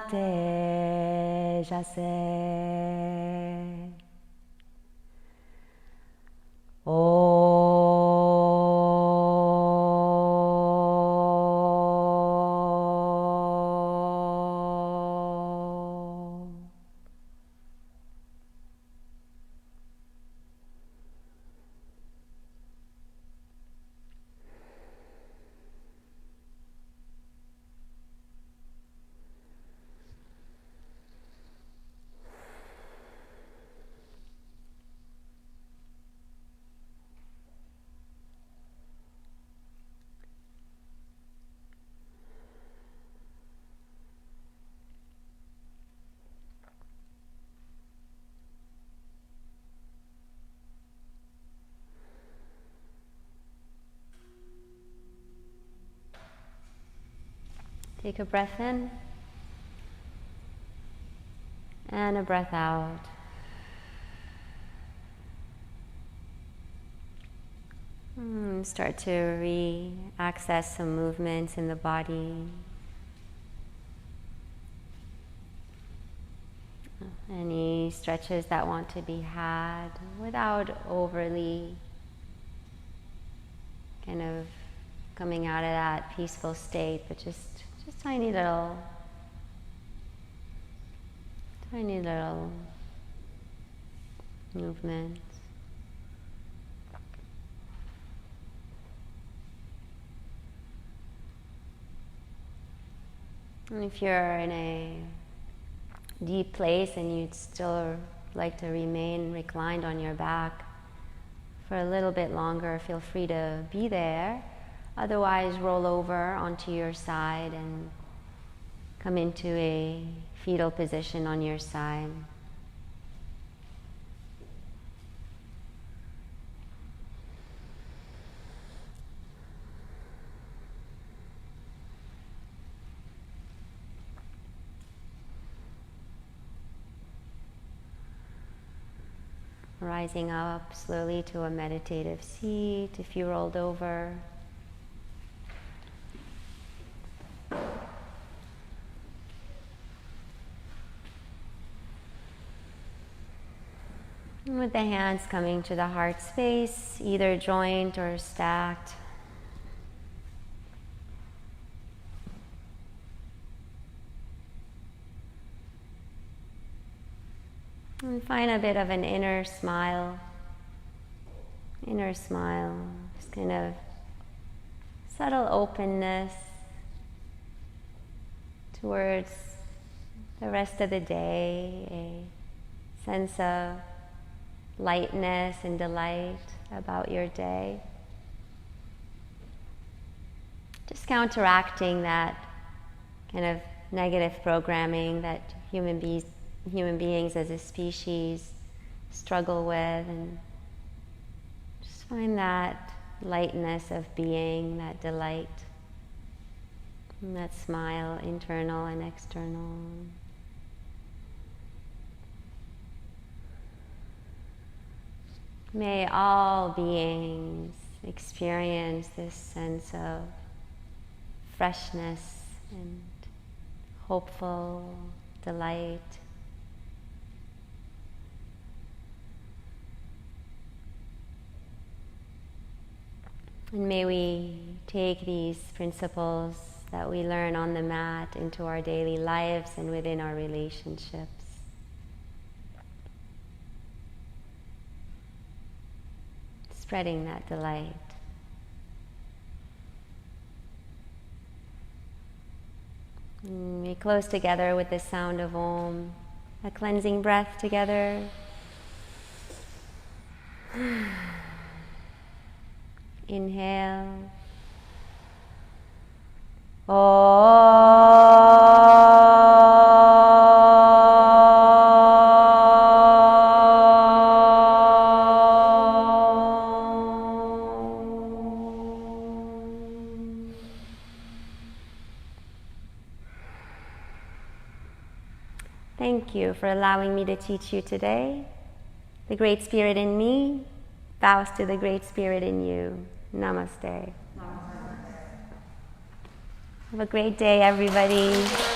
Speaker 1: Tejase Take a breath in and a breath out. Start to re-access some movements in the body. Any stretches that want to be had without overly kind of coming out of that peaceful state, but just tiny little movements. And if you're in a deep place and you'd still like to remain reclined on your back for a little bit longer, feel free to be there. Otherwise, roll over onto your side and come into a fetal position on your side. Rising up slowly to a meditative seat if you rolled over. And with the hands coming to the heart space, either joint or stacked. And find a bit of an inner smile, just kind of subtle openness towards the rest of the day, a sense of lightness and delight about your day. Just counteracting that kind of negative programming that human beings as a species struggle with, and just find that lightness of being, that delight, and that smile, internal and external. May all beings experience this sense of freshness and hopeful delight. And may we take these principles that we learn on the mat into our daily lives and within our relationships. Spreading that delight. And we close together with the sound of Om, a cleansing breath together. Inhale. thank you for allowing me to teach you today. The Great Spirit in me bows to the Great Spirit in you. Namaste. Have a great day, everybody.